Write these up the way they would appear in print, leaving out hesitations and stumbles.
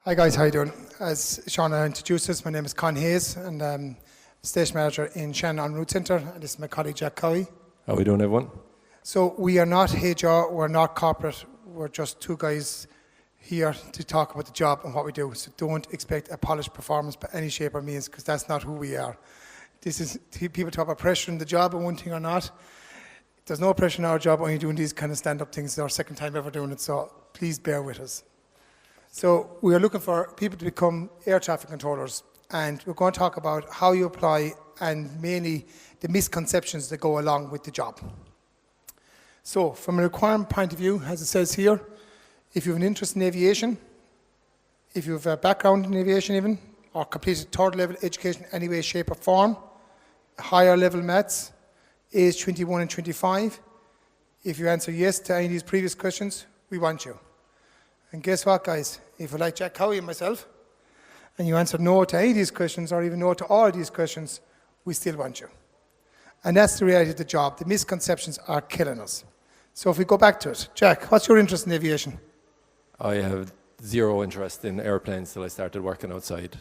Hi guys, how you doing? As Shauna introduced us, my name is Con Hayes and I'm Station Manager in Shannon en route Centre, and this is my colleague Jack Cowhey. How are we doing, everyone? So we are not HR, we're not corporate, we're just two guys here to talk about the job and what we do. So don't expect a polished performance by any shape or means, because that's not who we are. This is, people talk about pressure in the job and one thing or not. There's no pressure in our job, only doing these kind of stand-up things. It's our second time ever doing it, so please bear with us. So we are looking for people to become air traffic controllers, and we're going to talk about how you apply and mainly the misconceptions that go along with the job. So from a requirement point of view, as it says here, if you have an interest in aviation, if you have a background in aviation even, or completed third level education in any way, shape or form, higher level maths, age 21 and 25, if you answer yes to any of these previous questions, we want you. And guess what, guys? If you're like Jack Cowhey and myself, and you answer no to any of these questions, or even no to all of these questions, we still want you. And that's the reality of the job. The misconceptions are killing us. So if we go back to it, Jack, what's your interest in aviation? I have zero interest in airplanes till I started working outside.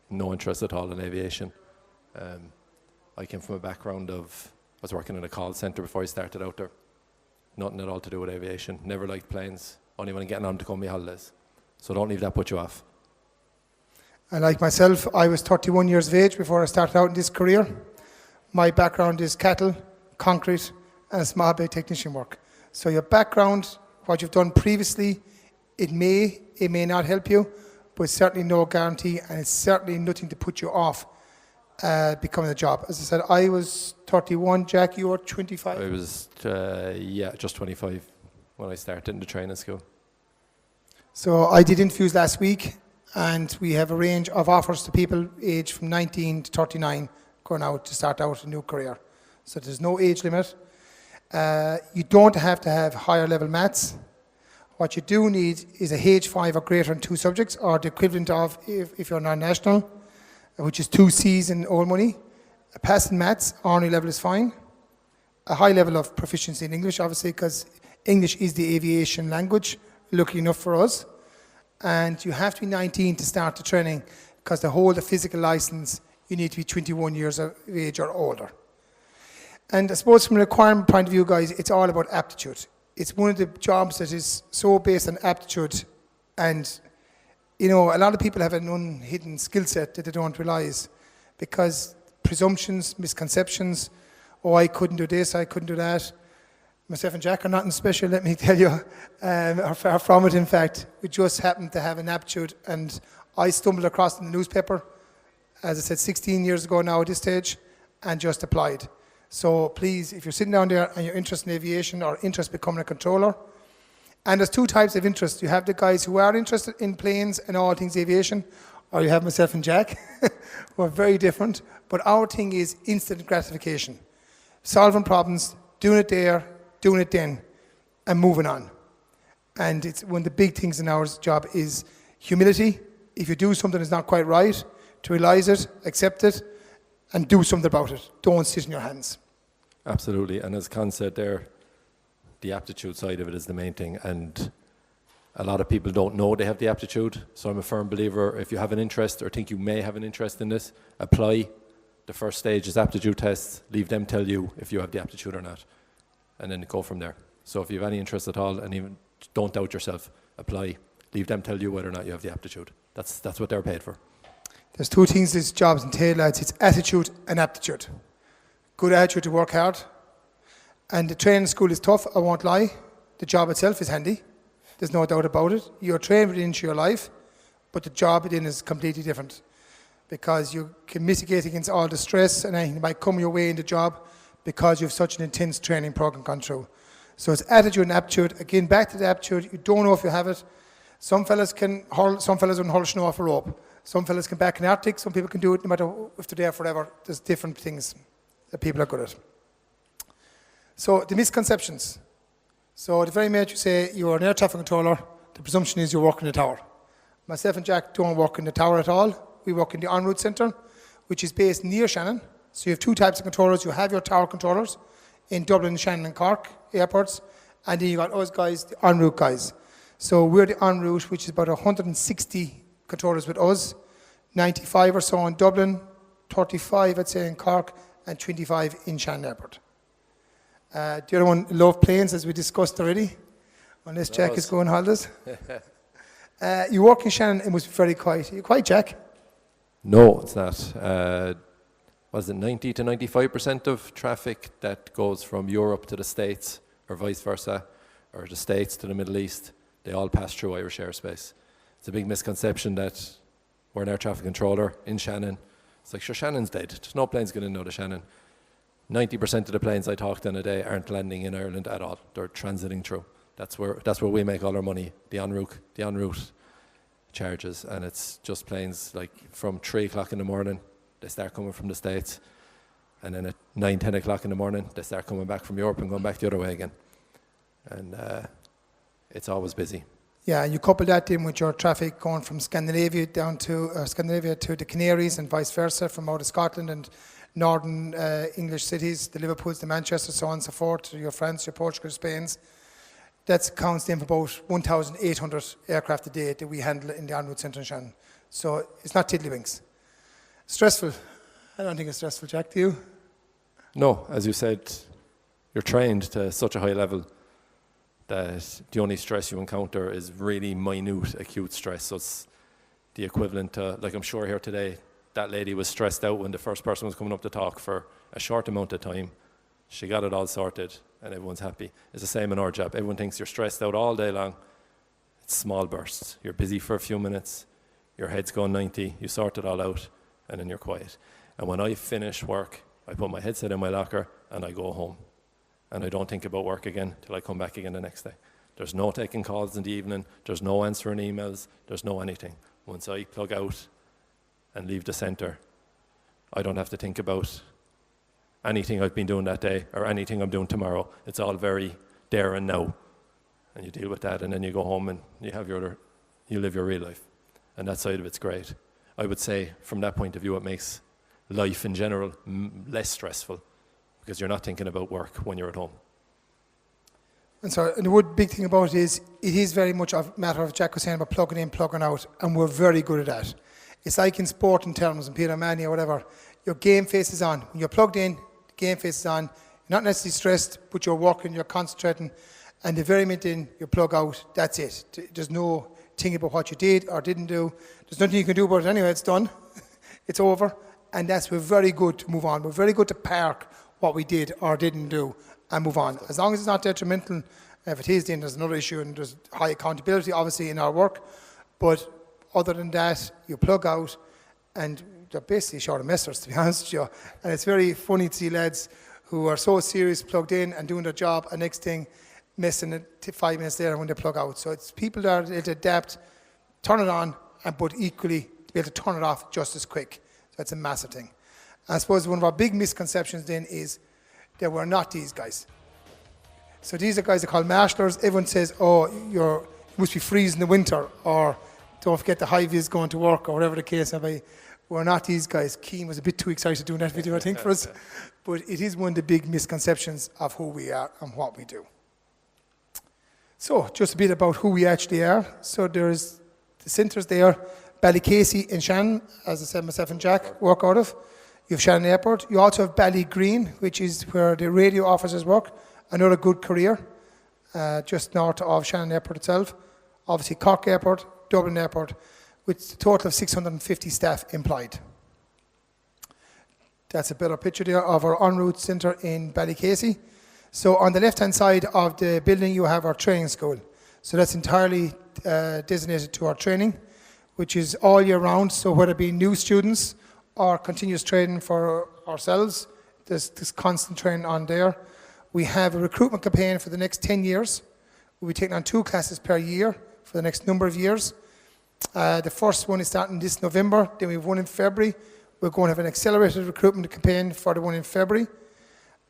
No interest at all in aviation. I came from a background of, I was working in a call centre before I started out there. Nothing at all to do with aviation. Never liked planes. Only when I'm getting on to come my holidays. So don't leave that put you off. And like myself, I was 31 years of age before I started out in this career. My background is cattle, concrete, and small bay technician work. So your background, what you've done previously, it may not help you, but it's certainly no guarantee, and it's certainly nothing to put you off becoming a job. As I said, I was 31. Jack, you were 25? I was, just 25 when I started in the training school. So I did interviews last week, and we have a range of offers to people aged from 19 to 39 going out to start out a new career. So there's no age limit. You don't have to have higher level maths. What you do need is a H5 or greater in two subjects, or the equivalent of, if you're non-national, which is 2 C's in old money. A pass in maths, ordinary level is fine. A high level of proficiency in English, obviously, because English is the aviation language, lucky enough for us. And you have to be 19 to start the training, because to hold a physical license, you need to be 21 years of age or older. And I suppose from a requirement point of view, guys, it's all about aptitude. It's one of the jobs that is so based on aptitude. And, you know, a lot of people have an unhidden skill set that they don't realize, because presumptions, misconceptions, oh, I couldn't do this, I couldn't do that. Myself and Jack are nothing special, let me tell you, or far from it, in fact. We just happened to have an aptitude, and I stumbled across in the newspaper, as I said, 16 years ago now at this stage, and just applied. So please, if you're sitting down there and you're interested in aviation or interested in becoming a controller, and there's two types of interest. You have the guys who are interested in planes and all things aviation, or you have myself and Jack, who are very different. But our thing is instant gratification. Solving problems, doing it there, doing it then, and moving on. And it's one of the big things in our job is humility. If you do something that's not quite right, to realize it, accept it, and do something about it. Don't sit in your hands. Absolutely, and as Con said there, the aptitude side of it is the main thing, and a lot of people don't know they have the aptitude. So I'm a firm believer, if you have an interest or think you may have an interest in this, apply. The first stage is aptitude tests. Leave them tell you if you have the aptitude or not, and then go from there. So if you have any interest at all, and even don't doubt yourself, apply. Leave them tell you whether or not you have the aptitude. That's what they're paid for. There's two things this job's entail, lads. It's attitude and aptitude. Good attitude to work hard. And the training school is tough, I won't lie. The job itself is handy. There's no doubt about it. You're trained within into your life, but the job within is completely different, because you can mitigate against all the stress and anything that might come your way in the job because you have such an intense training program gone through. So it's attitude and aptitude. Again, back to the aptitude. You don't know if you have it. Some fellas can hurl, some fellas don't hurl snow off a rope. Some fellas can back an Arctic. Some people can do it no matter if they're there forever. There's different things that people are good at. So the misconceptions. So the very minute you say you're an air traffic controller, the presumption is you work in the tower. Myself and Jack don't work in the tower at all. We work in the en route centre, which is based near Shannon. So you have two types of controllers. You have your tower controllers in Dublin, Shannon and Cork airports, and then you got us guys, the en route guys. So we're the en route, which is about 160 controllers with us, 95 or so in Dublin, 35 I'd say in Cork, and 25 in Shannon Airport. The other one, love planes, as we discussed already, unless Jack is going holidays. You work in Shannon, it must be very quiet. Are you quiet, Jack? No, it's not. Was it 90 to 95% of traffic that goes from Europe to the States, or vice versa, or the States to the Middle East, they all pass through Irish airspace. It's a big misconception that we're an air traffic controller in Shannon. It's like, sure, Shannon's dead. There's no planes going in out of Shannon. 90% of the planes I talked in a day aren't landing in Ireland at all. They're transiting through. That's where we make all our money, the en route charges. And it's just planes like from 3 o'clock in the morning, they start coming from the States. And then at 9, 10 o'clock in the morning, they start coming back from Europe and going back the other way again. And it's always busy. Yeah, and you couple that in with your traffic going from Scandinavia to the Canaries and vice versa, from out of Scotland and northern English cities, the Liverpools, the Manchester, so on and so forth, your France, your Portugal, Spains. That counts in for about 1,800 aircraft a day that we handle in the en route centre in Shannon. So it's not tiddlywinks. Stressful? I don't think it's stressful, Jack, do you? No, as you said, you're trained to such a high level that the only stress you encounter is really minute, acute stress. So it's the equivalent to, like I'm sure here today, that lady was stressed out when the first person was coming up to talk for a short amount of time. She got it all sorted and everyone's happy. It's the same in our job. Everyone thinks you're stressed out all day long. It's small bursts. You're busy for a few minutes, your head's going 90, you sort it all out, and then you're quiet. And when I finish work, I put my headset in my locker and I go home. And I don't think about work again till I come back again the next day. There's no taking calls in the evening, there's no answering emails, there's no anything. Once I plug out and leave the centre, I don't have to think about anything I've been doing that day or anything I'm doing tomorrow. It's all very there and now. And you deal with that, and then you go home and you live your real life. And that side of it's great. I would say from that point of view, it makes life in general less stressful, because you're not thinking about work when you're at home. And so, and the one big thing about it is very much a matter of, Jack was saying about plugging in, plugging out, and we're very good at that. It's like in sporting terms, and Peter Manny or whatever, your game face is on. When you're plugged in, the game face is on. You're not necessarily stressed, but you're working, you're concentrating, and the very minute in, you plug out, that's it. There's no thinking about what you did or didn't do. There's nothing you can do about it anyway, it's done. It's over. And we're very good to move on. We're very good to park what we did or didn't do and move on. As long as it's not detrimental. If it is, then there's another issue, and there's high accountability, obviously, in our work. But other than that, you plug out, and they're basically short of messers, to be honest with you. And it's very funny to see lads who are so serious, plugged in and doing their job, and next thing, missing it 5 minutes later when they plug out. So it's people that are able to adapt, turn it on, but equally to be able to turn it off just as quick. So that's a massive thing. I suppose one of our big misconceptions then is that we're not these guys. So these are guys that are called marshalers. Everyone says, oh, you must be freezing in the winter, or don't forget the high vis going to work, or whatever the case may be. We're not these guys. Keane was a bit too excited doing that video, I think, for us. But it is one of the big misconceptions of who we are and what we do. So just a bit about who we actually are. So there's the centres there, Ballycasey in Shannon, as I said, myself and Jack work out of. You have Shannon Airport. You also have Ballygreen, which is where the radio officers work. Another good career, just north of Shannon Airport itself. Obviously Cork Airport, Dublin Airport, with a total of 650 staff employed. That's a better picture there of our en route centre in Ballycasey. So on the left-hand side of the building, you have our training school. So that's entirely designated to our training, which is all year round. So whether it be new students or continuous training for ourselves, there's constant training on there. We have a recruitment campaign for the next 10 years. We'll be taking on 2 classes per year for the next number of years. The first one is starting this November, then we have one in February. We're going to have an accelerated recruitment campaign for the one in February.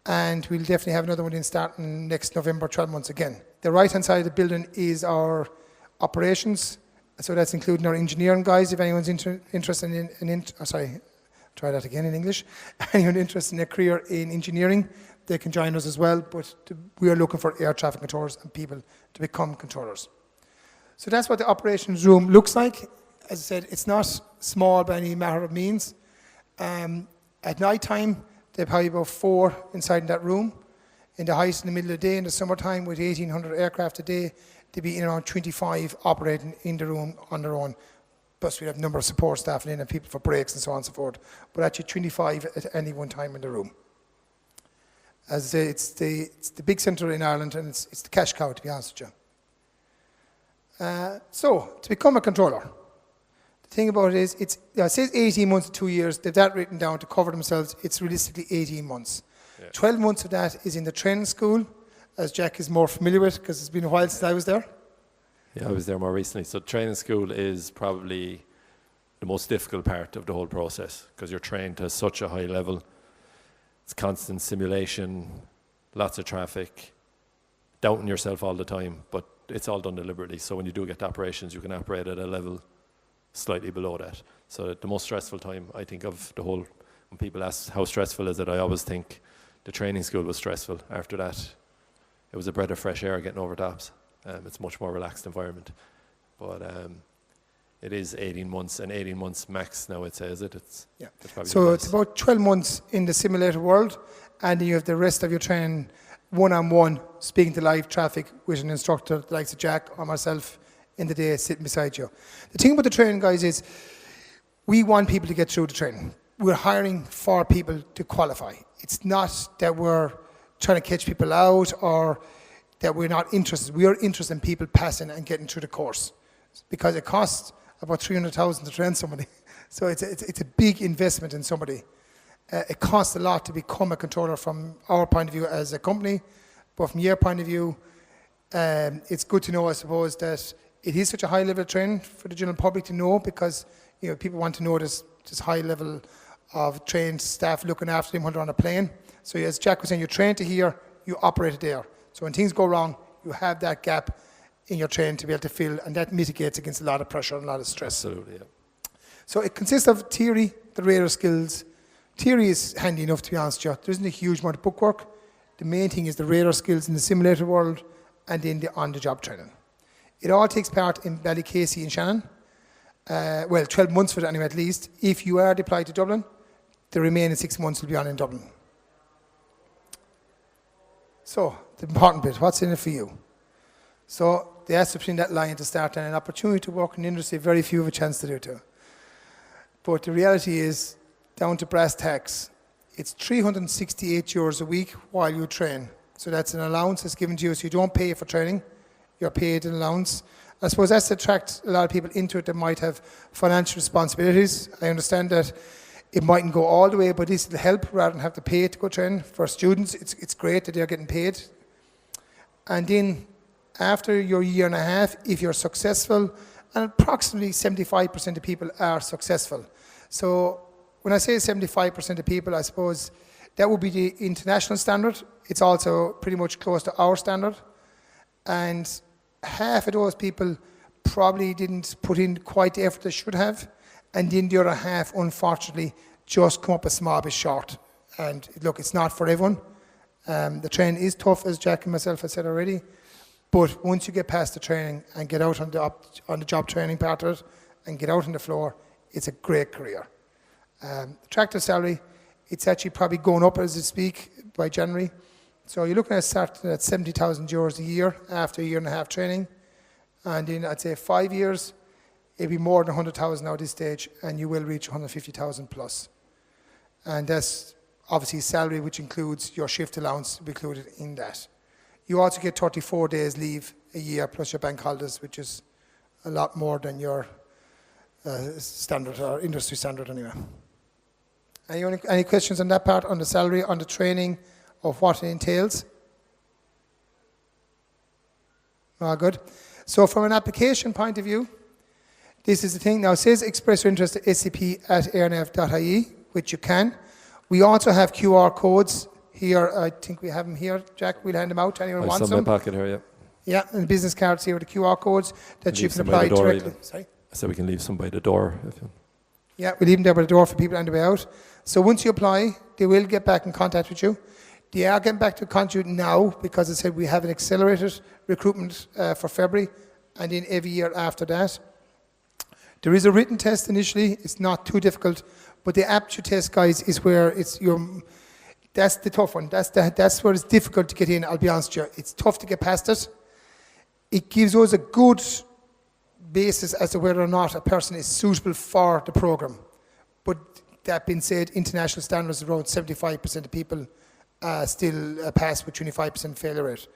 And we'll definitely have another one in starting next November, 12 months again. The right-hand side of the building is our operations. So that's including our engineering guys, if anyone's interested in try that again in English. Anyone interested in a career in engineering, they can join us as well. But we are looking for air traffic controllers and people to become controllers. So that's what the operations room looks like. as I said, it's not small by any matter of means. At night time, there are probably about 4 inside in that room. In the height, in the middle of the day, in the summertime, with 1,800 aircraft a day, there'd be in around 25 operating in the room on their own. Plus, we have a number of support staff in and people for breaks and so on and so forth. But actually, 25 at any one time in the room. As I say, it's the big centre in Ireland, and it's the cash cow, to be honest with you. So, to become a controller, the thing about it is, it says 18 months to 2 years. They've that written down to cover themselves. It's realistically 18 months. Yeah. 12 months of that is in the training school, as Jack is more familiar with, because it's been a while since I was there. Yeah, I was there more recently. So training school is probably the most difficult part of the whole process, because you're trained to such a high level. It's constant simulation, lots of traffic, doubting yourself all the time, but it's all done deliberately. So when you do get to operations, you can operate at a level slightly below that. So the most stressful time, I think, of the whole, when people ask how stressful is it, I always think the training school was stressful. After that, it was a breath of fresh air getting over tops. It's a much more relaxed environment. But it is 18 months, and 18 months max now, I'd say, is it? Yeah. It's so it's about 12 months in the simulator world, and then you have the rest of your training one-on-one, speaking to live traffic with an instructor, the likes of Jack or myself, in the day sitting beside you. The thing about the training, guys, is we want people to get through the training. We're hiring for people to qualify. It's not that we're trying to catch people out or that we're not interested. We are interested in people passing and getting through the course, because it costs about 300,000 to train somebody. So it's a big investment in somebody. It costs a lot to become a controller from our point of view as a company, but from your point of view, it's good to know, I suppose, that it is such a high level of training for the general public to know, because people want to know this high level of trained staff looking after them when they're on a plane. So as Jack was saying, you're trained to here, you operate there. So when things go wrong, you have that gap in your training to be able to fill, and that mitigates against a lot of pressure and a lot of stress. Absolutely, yeah. So it consists of theory, the radar skills. Theory is handy enough, to be honest with you. There isn't a huge amount of bookwork. The main thing is the radar skills in the simulator world, and then the on-the-job training. It all takes part in Ballycasey Shannon. 12 months for that anyway, at least. If you are deployed to Dublin, the remaining 6 months will be on in Dublin. So, the important bit, what's in it for you? So, they asked between that line to start, and an opportunity to work in the industry, very few have a chance to do it. But the reality is, down to brass tacks, it's 368 euros a week while you train. So that's an allowance that's given to you, so you don't pay for training, you're paid an allowance. I suppose that's to attract a lot of people into it that might have financial responsibilities. I understand that it mightn't go all the way, but this will help rather than have to pay to go train. For students, it's great that they're getting paid. And then after your year and a half, if you're successful, and approximately 75% of people are successful. So when I say 75% of people, I suppose that would be the international standard. It's also pretty much close to our standard. And half of those people probably didn't put in quite the effort they should have. And then the other half, unfortunately, just come up a small bit short. And look, it's not for everyone. The training is tough, as Jack and myself have said already. But once you get past the training and get out on the job training part of it and get out on the floor, it's a great career. Attractive salary, it's actually probably going up as we speak by January. So you're looking at starting at 70,000 euros a year after a year and a half training. And in, I'd say, 5 years, it'll be more than 100,000 now at this stage, and you will reach 150,000 plus. And that's obviously salary, which includes your shift allowance included in that. You also get 34 days leave a year plus your bank holidays, which is a lot more than your standard or industry standard anyway. Any questions on that part, on the salary, on the training, of what it entails? Good. So from an application point of view, this is the thing. Now it says express your interest to scp@airnav.ie, which you can. We also have QR codes here. I think we have them here. Jack, we'll hand them out to anyone who wants them. I have some in my pocket here, yeah. Yeah, and the business cards here with the QR codes that you can apply directly. Sorry? I said we can leave some by the door. Yeah, we'll leave them there by the door for people on the way out. So once you apply, they will get back in contact with you. They are getting back to contact now because I said we have an accelerated recruitment for February and then every year after that. There is a written test initially. It's not too difficult, but the aptitude test, guys, is where that's the tough one. That's where it's difficult to get in, I'll be honest with you. It's tough to get past it. It gives us a good basis as to whether or not a person is suitable for the program. But that being said, international standards around 75% of people still pass with 25% failure rate.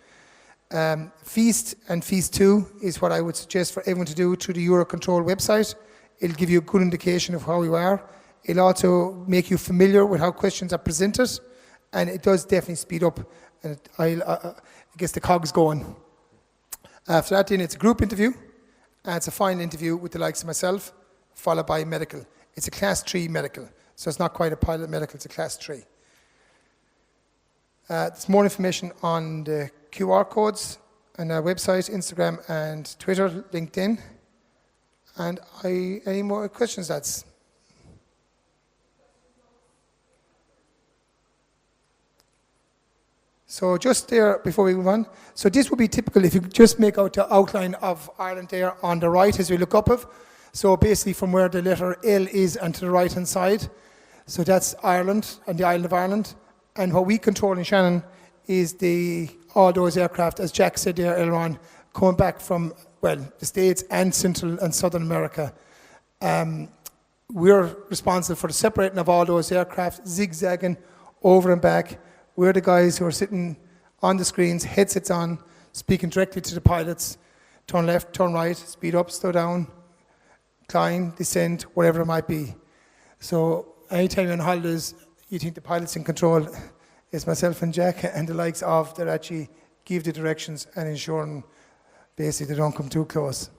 Feast and Feast 2 is what I would suggest for everyone to do through the Eurocontrol website. It'll give you a good indication of how you are. It'll also make you familiar with how questions are presented, and it does definitely speed up, and I guess the cog's going. After that, then it's a group interview, and it's a final interview with the likes of myself, followed by medical. It's a Class 3 medical, so it's not quite a pilot medical, it's a Class 3. There's more information on the QR codes on our website, Instagram and Twitter, LinkedIn. And any more questions, lads? So just there, before we move on, so this would be typical if you just make out the outline of Ireland there on the right as we look up of. So basically from where the letter L is and to the right hand side. So that's Ireland and the island of Ireland. And what we control in Shannon is all those aircraft, as Jack said there earlier on, coming back from, well, the States and Central and Southern America. We're responsible for the separating of all those aircraft, zigzagging over and back. We're the guys who are sitting on the screens, headsets on, speaking directly to the pilots. Turn left, turn right, speed up, slow down, climb, descend, whatever it might be. So anytime you're on holidays, you think the pilot's in control, it's myself and Jack and the likes of that actually give the directions and ensuring basically they don't come too close.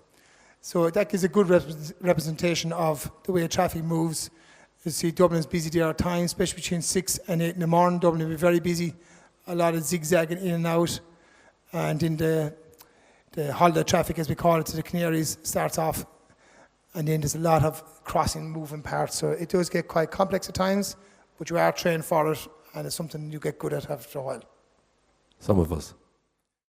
So that gives a good representation of the way traffic moves. You see Dublin's busy there at times, especially between 6 and 8 in the morning. Dublin will be very busy, a lot of zigzagging in and out. And in the holiday traffic, as we call it, to the Canaries starts off. And then there's a lot of crossing, moving parts. So it does get quite complex at times, but you are trained for it, and it's something you get good at after a while. Some of us.